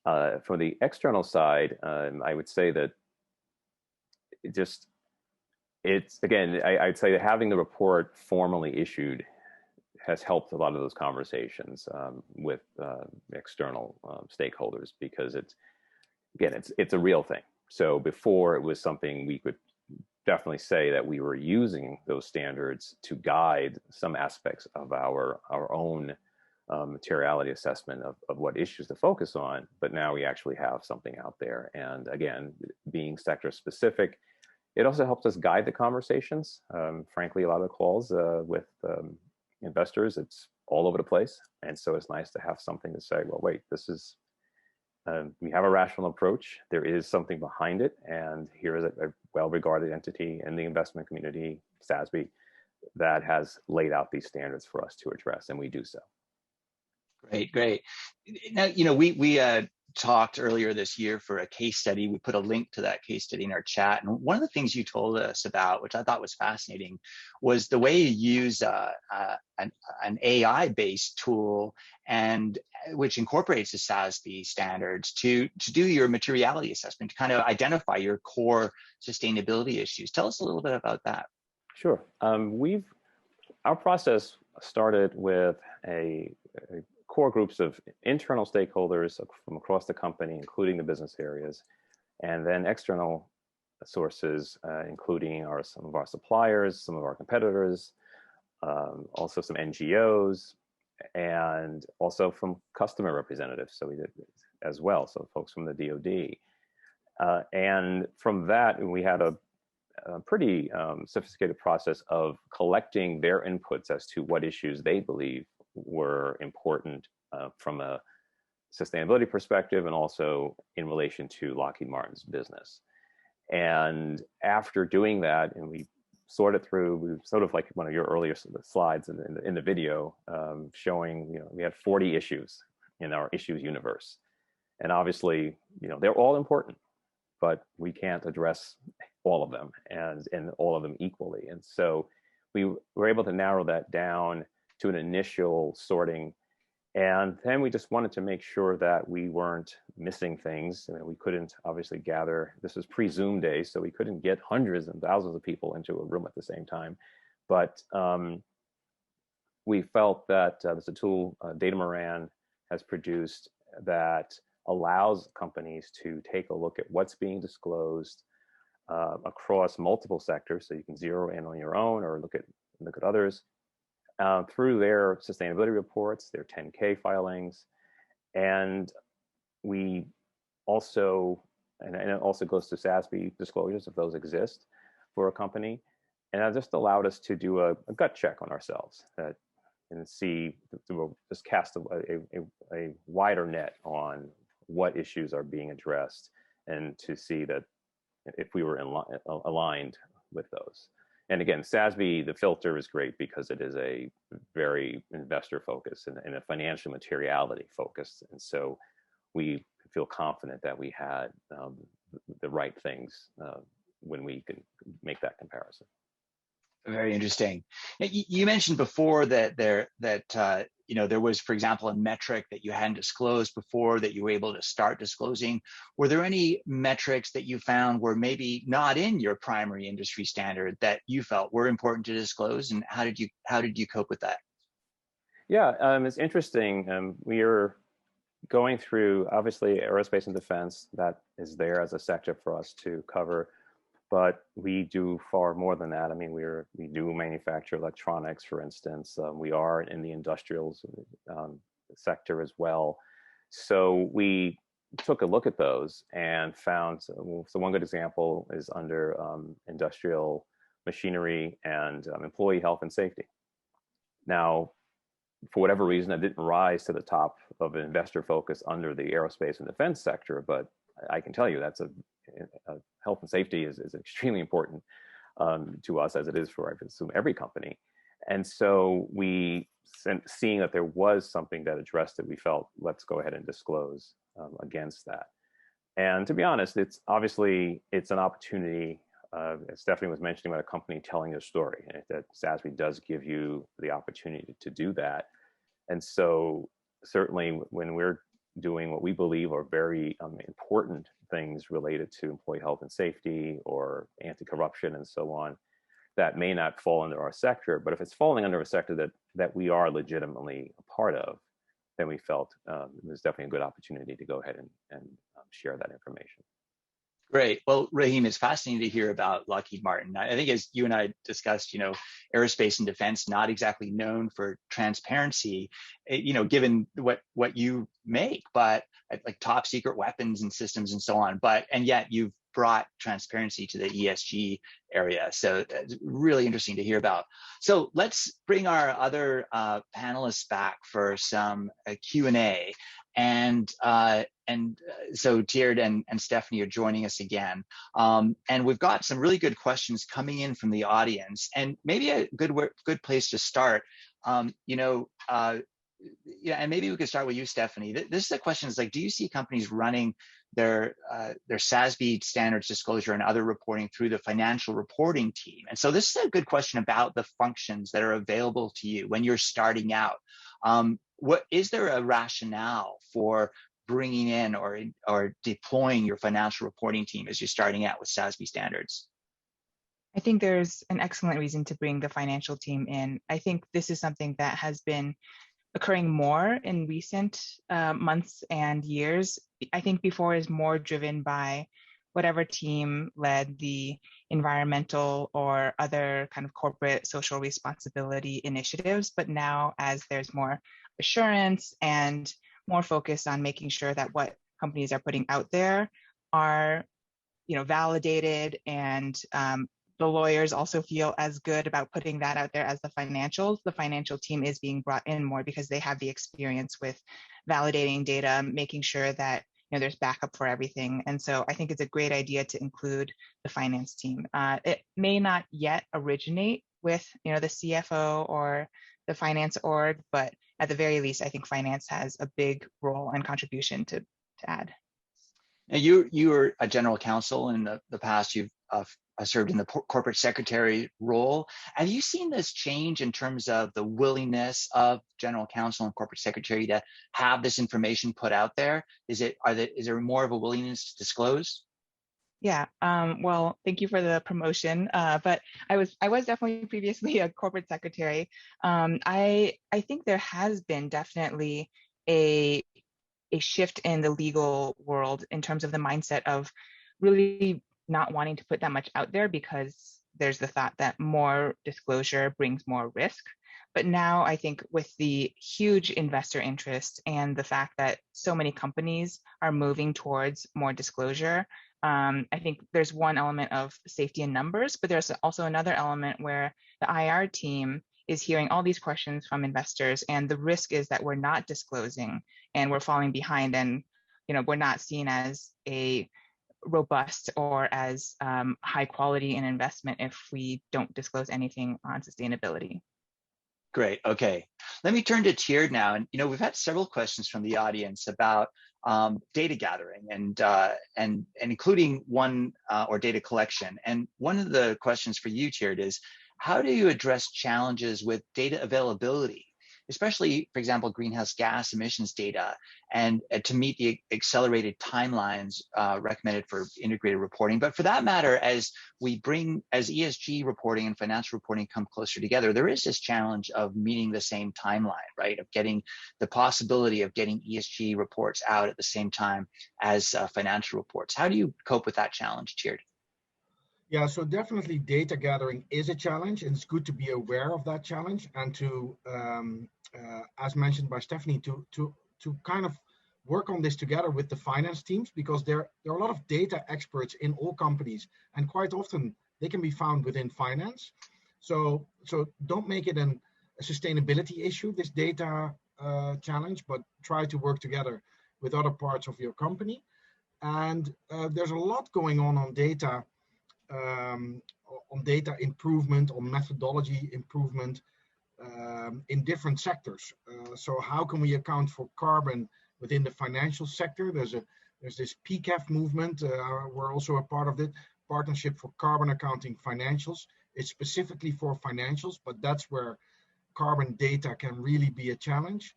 Speaker 2: For the external side, I would say that I'd say that having the report formally issued has helped a lot of those conversations with external stakeholders, because it's a real thing. So before, it was something we could definitely say that we were using those standards to guide some aspects of our own materiality assessment of what issues to focus on, but now we actually have something out there. And again, being sector specific, it also helps us guide the conversations. Frankly, a lot of the calls with investors, it's all over the place. And so it's nice to have something to say, well, wait, this is, we have a rational approach. There is something behind it. And here is a well-regarded entity in the investment community, SASB, that has laid out these standards for us to address, and we do so.
Speaker 1: Great. Now, we talked earlier this year for a case study. We put a link to that case study in our chat. And one of the things you told us about, which I thought was fascinating, was the way you use an AI-based tool, and which incorporates the SASB standards to do your materiality assessment, to kind of identify your core sustainability issues. Tell us a little bit about that.
Speaker 2: Sure. Our process started with a core groups of internal stakeholders from across the company, including the business areas, and then external sources, including some of our suppliers, some of our competitors, also some NGOs, and also from customer representatives. So we did as well, so folks from the DoD. And from that, we had a pretty sophisticated process of collecting their inputs as to what issues they believe were important from a sustainability perspective, and also in relation to Lockheed Martin's business. And after doing that, and we sorted through, we sort of like one of your earlier slides in the video, showing, we had 40 issues in our issues universe. And obviously, they're all important, but we can't address all of them and all of them equally. And so we were able to narrow that down to an initial sorting And then we just wanted to make sure that we weren't missing things. We couldn't obviously gather, this was pre-Zoom days, so we couldn't get hundreds and thousands of people into a room at the same time. But we felt that there's a tool Datamoran has produced that allows companies to take a look at what's being disclosed across multiple sectors. So you can zero in on your own or look at others. Through their sustainability reports, their 10K filings, and we also, and it also goes to SASB disclosures if those exist for a company, and that just allowed us to do a gut check on ourselves and see, just cast a wider net on what issues are being addressed, and to see that if we were aligned with those. And again, SASB, the filter is great because it is a very investor focused and a financial materiality focused. And so we feel confident that we had the right things when we can make that comparison.
Speaker 1: Very interesting. You mentioned before that there was, for example, a metric that you hadn't disclosed before that you were able to start disclosing. Were there any metrics that you found were maybe not in your primary industry standard that you felt were important to disclose, and how did you cope with that?
Speaker 2: Yeah, it's interesting. We are going through, obviously, aerospace and defense. That is there as a sector for us to cover. But we do far more than that. I mean, we do manufacture electronics, for instance. We are in the industrials sector as well. So we took a look at those and found, so one good example is under industrial machinery and employee health and safety. Now, for whatever reason, it didn't rise to the top of investor focus under the aerospace and defense sector, but I can tell you that's health and safety is extremely important to us, as it is for, I assume, every company. And so seeing that there was something that addressed it, we felt, let's go ahead and disclose against that. And to be honest, it's an opportunity, as Stephanie was mentioning, about a company telling their story, and that SASB does give you the opportunity to do that. And so certainly when we're doing what we believe are very important things related to employee health and safety or anti-corruption and so on, that may not fall under our sector, but if it's falling under a sector that we are legitimately a part of, then we felt it was definitely a good opportunity to go ahead and share that information.
Speaker 1: Great. Well, Rahim, it's fascinating to hear about Lockheed Martin. I think, as you and I discussed, aerospace and defense, not exactly known for transparency, given what you make, but like top secret weapons and systems and so on. And yet you've brought transparency to the ESG area. So it's really interesting to hear about. So let's bring our other panelists back for some Q&A. And so Tjeerd and Stephanie are joining us again. And we've got some really good questions coming in from the audience. And maybe a good place to start, and maybe we could start with you, Stephanie. This is a question, is like, do you see companies running their SASB standards disclosure and other reporting through the financial reporting team? And so this is a good question about the functions that are available to you when you're starting out. What is there a rationale for bringing in or deploying your financial reporting team as you're starting out with SASB standards?
Speaker 4: I think there's an excellent reason to bring the financial team in. I think this is something that has been occurring more in recent months and years. I think before is more driven by whatever team led the environmental or other kind of corporate social responsibility initiatives. But now, as there's more assurance and more focus on making sure that what companies are putting out there are, validated, and the lawyers also feel as good about putting that out there as the financial team is being brought in more because they have the experience with validating data, making sure that there's backup for everything. And so I think it's a great idea to include the finance team. It may not yet originate with the CFO or the finance org, but at the very least, I think finance has a big role and contribution to add.
Speaker 1: Now, you were a general counsel in the past. You've served in the corporate secretary role. Have you seen this change in terms of the willingness of general counsel and corporate secretary to have this information put out there? Is there more of a willingness to disclose?
Speaker 4: Yeah, well, thank you for the promotion. But I was definitely previously a corporate secretary. I think there has been definitely a shift in the legal world in terms of the mindset of really not wanting to put that much out there because there's the thought that more disclosure brings more risk. But now I think with the huge investor interest and the fact that so many companies are moving towards more disclosure, I think there's one element of safety in numbers, but there's also another element where the IR team is hearing all these questions from investors, and the risk is that we're not disclosing and we're falling behind, and we're not seen as a robust or as high quality in investment if we don't disclose anything on sustainability.
Speaker 1: Great. Okay. Let me turn to Tjeerd now. And we've had several questions from the audience about data gathering and including one or data collection. And one of the questions for you, Tjeerd, is how do you address challenges with data availability, especially, for example, greenhouse gas emissions data, and to meet the accelerated timelines recommended for integrated reporting? But for that matter, as ESG reporting and financial reporting come closer together, there is this challenge of meeting the same timeline, right? Of getting the possibility of getting ESG reports out at the same time as financial reports. How do you cope with that challenge, Tjeerd?
Speaker 3: Yeah, so definitely data gathering is a challenge, and it's good to be aware of that challenge and to, as mentioned by Stephanie, to kind of work on this together with the finance teams, because there are a lot of data experts in all companies, and quite often they can be found within finance. So don't make it a sustainability issue, this data challenge, but try to work together with other parts of your company. And there's a lot going on data. On data improvement, on methodology improvement in different sectors. So how can we account for carbon within the financial sector? There's this PCAF movement. We're also a part of it, Partnership for Carbon Accounting Financials. It's specifically for financials, but that's where carbon data can really be a challenge.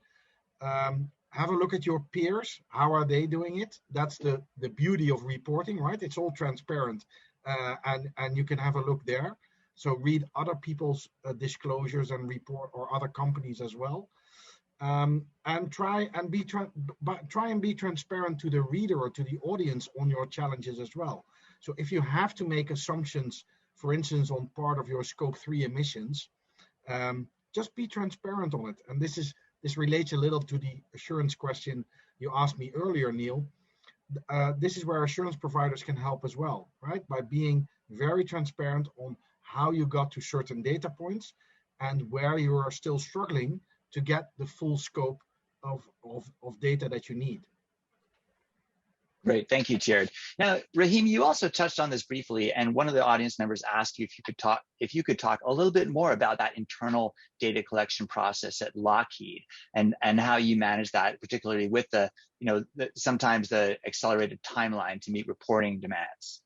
Speaker 3: Have a look at your peers. How are they doing it? That's the beauty of reporting, right? It's all transparent. And you can have a look there. So read other people's disclosures and report, or other companies as well. And try and be transparent to the reader or to the audience on your challenges as well. So if you have to make assumptions, for instance, on part of your scope 3 emissions, just be transparent on it. And this relates a little to the assurance question you asked me earlier, Neil. This is where assurance providers can help as well, right? By being very transparent on how you got to certain data points and where you are still struggling to get the full scope of data that you need.
Speaker 1: Great, thank you, Tjeerd. Now, Rahim, you also touched on this briefly, and one of the audience members asked you if you could talk a little bit more about that internal data collection process at Lockheed and how you manage that, particularly with sometimes the accelerated timeline to meet reporting demands.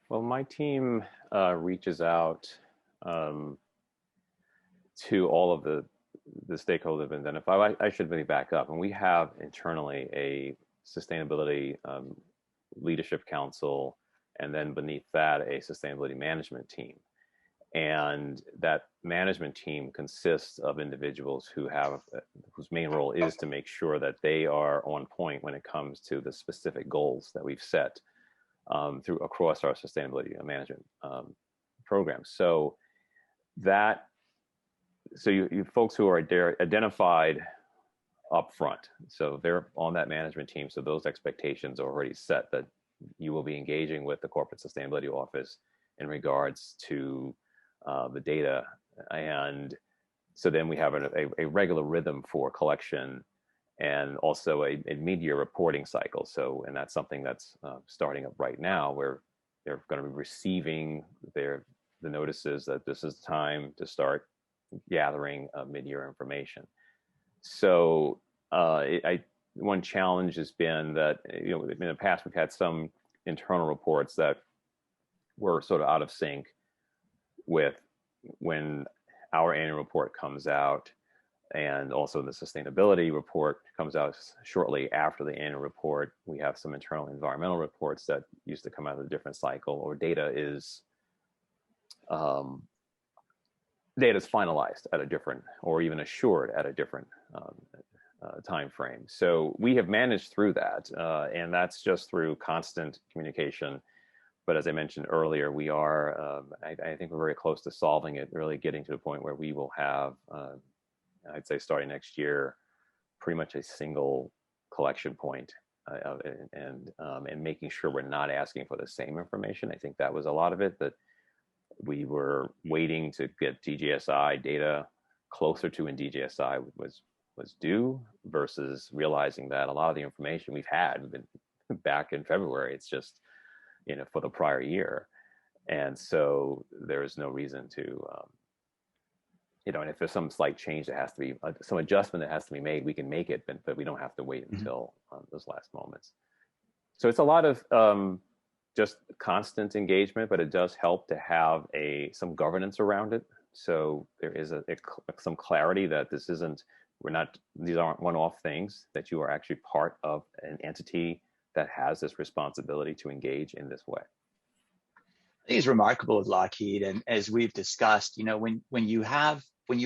Speaker 2: Well, my team reaches out to all of the stakeholders identified. I should really back up, and we have internally a sustainability leadership council, and then beneath that a sustainability management team. And that management team consists of individuals whose main role is to make sure that they are on point when it comes to the specific goals that we've set across our sustainability management program. So you folks who are identified up front, so they're on that management team, so those expectations are already set that you will be engaging with the corporate sustainability office in regards to the data. And so then we have a regular rhythm for collection, and also a mid-year reporting cycle. So, and that's something that's starting up right now, where they're going to be receiving the notices that this is the time to start gathering mid-year information. So one challenge has been that in the past we've had some internal reports that we're sort of out of sync with when our annual report comes out, and also the sustainability report comes out shortly after the annual report. We have some internal environmental reports that used to come out of a different cycle, or data is finalized at a different, or even assured at a different time frame. So we have managed through that, and that's just through constant communication. But as I mentioned earlier, we are, I think we're very close to solving it, really getting to the point where we will have, I'd say starting next year, pretty much a single collection point, and making sure we're not asking for the same information. I think that was a lot of it, that we were waiting to get DJSI data closer to when DJSI was due, versus realizing that a lot of the information we've had been back in February. It's just, for the prior year. And so there is no reason to, and if there's some slight change that has to be, some adjustment that has to be made, we can make it, but we don't have to wait until those last moments. So it's a lot of just constant engagement, but it does help to have some governance around it. So there is some clarity that these aren't one-off things, that you are actually part of an entity that has this responsibility to engage in this way.
Speaker 1: I think it's remarkable with Lockheed, and as we've discussed, when you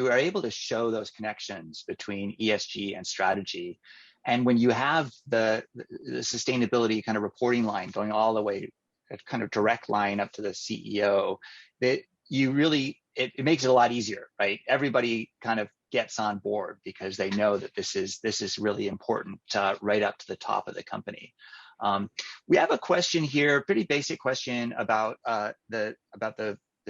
Speaker 1: are able to show those connections between ESG and strategy, and when you have the sustainability kind of reporting line going all the way, a kind of direct line up to the CEO, that you really, it makes it a lot easier, right? Everybody kind of gets on board because they know that this is really important, right up to the top of the company. We have a question here, pretty basic question about the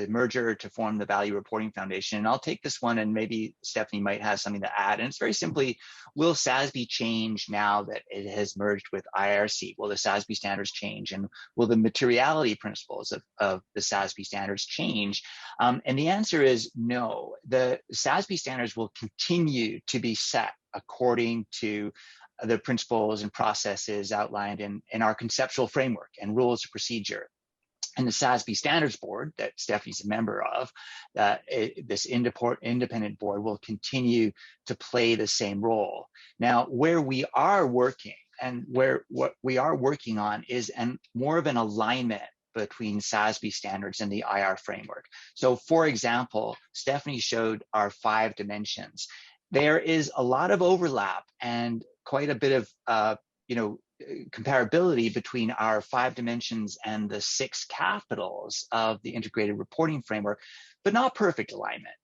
Speaker 1: merger to form the Value Reporting Foundation. And I'll take this one, and maybe Stephanie might have something to add. And it's very simply, will SASB change now that it has merged with IRC? Will the SASB standards change? And will the materiality principles of the SASB standards change? And the answer is no. The SASB standards will continue to be set according to the principles and processes outlined in our conceptual framework and rules of procedure. And the SASB Standards Board that Stephanie's a member of, this independent board, will continue to play the same role. Now, where we are working and what we are working on is more of an alignment between SASB standards and the IR framework. So, for example, Stephanie showed our 5 dimensions. There is a lot of overlap and quite a bit of comparability between our 5 dimensions and the 6 capitals of the integrated reporting framework, but not perfect alignment.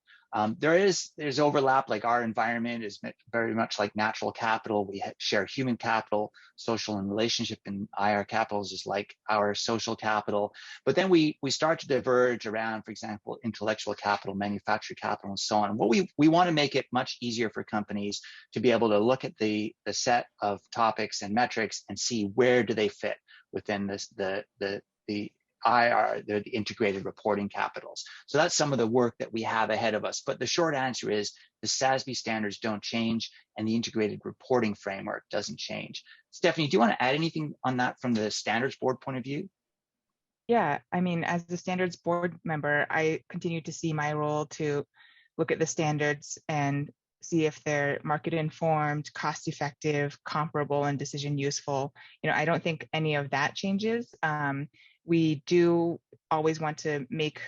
Speaker 1: There's overlap, like our environment is very much like natural capital. We share human capital, social and relationship, and IR capitals is like our social capital. But then we start to diverge around, for example, intellectual capital, manufacturing capital, and so on. What we want to make it much easier for companies to be able to look at the set of topics and metrics and see where do they fit within the IR, the integrated reporting capitals. So that's some of the work that we have ahead of us. But the short answer is the SASB standards don't change and the integrated reporting framework doesn't change. Stephanie, do you want to add anything on that from the standards board point of view?
Speaker 4: Yeah, I mean, as the standards board member, I continue to see my role to look at the standards and see if they're market informed, cost effective, comparable, and decision useful. I don't think any of that changes. We do always want to make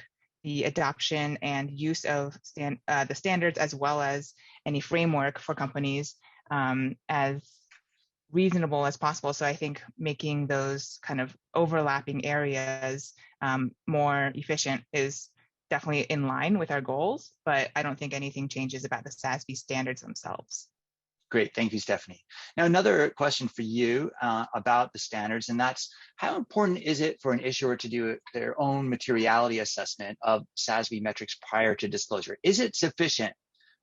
Speaker 4: the adoption and use of the standards, as well as any framework for companies, as reasonable as possible. So I think making those kind of overlapping areas more efficient is definitely in line with our goals, but I don't think anything changes about the SASB standards themselves.
Speaker 1: Great, thank you, Stephanie. Now, another question for you about the standards, and that's how important is it for an issuer to do their own materiality assessment of SASB metrics prior to disclosure? Is it sufficient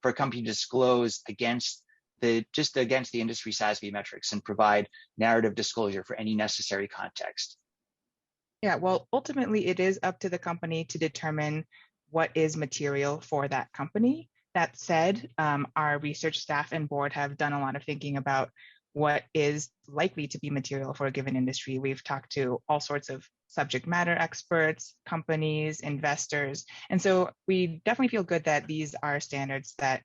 Speaker 1: for a company to disclose against the industry SASB metrics and provide narrative disclosure for any necessary context?
Speaker 4: Yeah, well, ultimately, it is up to the company to determine what is material for that company. That said, our research staff and board have done a lot of thinking about what is likely to be material for a given industry. We've talked to all sorts of subject matter experts, companies, investors. And so we definitely feel good that these are standards that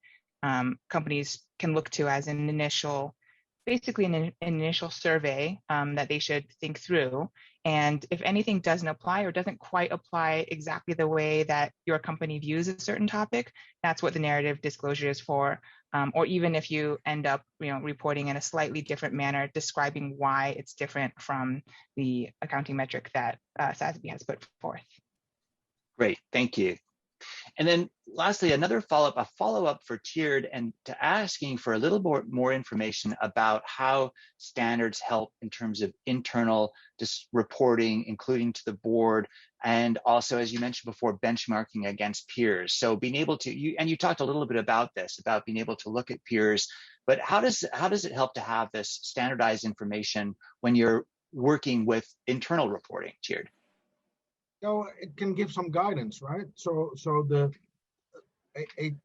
Speaker 4: companies can look to as an initial, basically an initial survey that they should think through. And if anything doesn't apply or doesn't quite apply exactly the way that your company views a certain topic, that's what the narrative disclosure is for. Or even if you end up, reporting in a slightly different manner, describing why it's different from the accounting metric that SASB has put forth.
Speaker 1: Great, thank you. And then lastly, another follow-up for Tjeerd, and to asking for a little more information about how standards help in terms of internal reporting, including to the board, and also, as you mentioned before, benchmarking against peers. So being able to, you talked a little bit about this, about being able to look at peers, but how does it help to have this standardized information when you're working with internal reporting, Tjeerd?
Speaker 3: It can give some guidance, right? So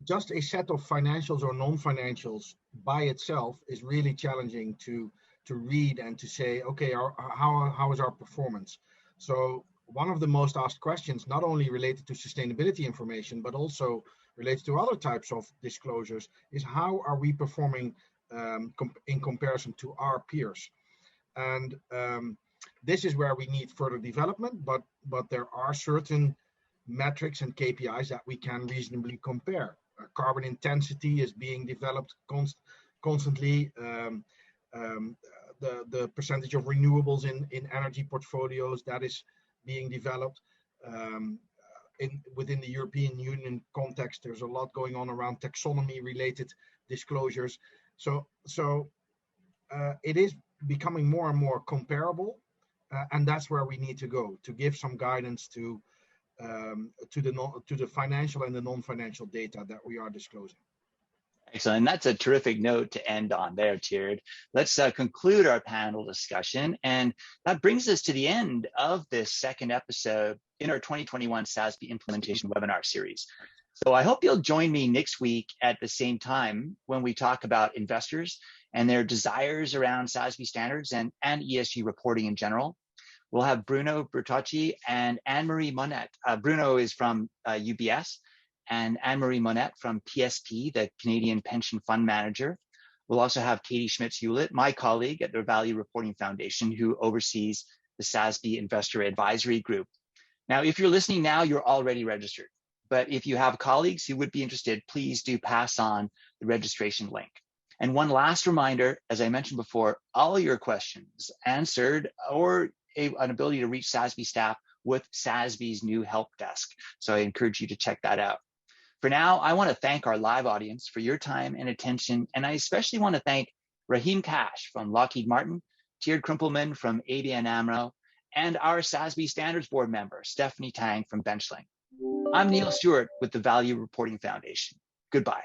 Speaker 3: just a set of financials or non-financials by itself is really challenging to read and to say, okay, how is our performance? So one of the most asked questions, not only related to sustainability information, but also related to other types of disclosures, is how are we performing in comparison to our peers? And this is where we need further development, but there are certain metrics and KPIs that we can reasonably compare. Carbon intensity is being developed constantly. The percentage of renewables in energy portfolios, that is being developed. Within the European Union context, there's a lot going on around taxonomy-related disclosures. So it is becoming more and more comparable. And that's where we need to go to give some guidance to the financial and the non-financial data that we are disclosing.
Speaker 1: Excellent. And that's a terrific note to end on there, Tjeerd. Let's conclude our panel discussion. And that brings us to the end of this second episode in our 2021 SASB implementation webinar series. So I hope you'll join me next week at the same time when we talk about investors and their desires around SASB standards and ESG reporting in general. We'll have Bruno Bertocci and Anne-Marie Monette. Bruno is from UBS, and Anne-Marie Monette from PSP, the Canadian Pension Fund Manager. We'll also have Katie Schmitz-Hewlett, my colleague at the Value Reporting Foundation, who oversees the SASB Investor Advisory Group. Now, if you're listening now, you're already registered. But if you have colleagues who would be interested, please do pass on the registration link. And one last reminder, as I mentioned before, all your questions answered or an ability to reach SASB staff with SASB's new help desk. So I encourage you to check that out. For now, I want to thank our live audience for your time and attention. And I especially want to thank Rahim Kash from Lockheed Martin, Tjeerd Krumpelman from ABN AMRO, and our SASB Standards Board member, Stephanie Tang from Benchling. I'm Neil Stewart with the Value Reporting Foundation. Goodbye.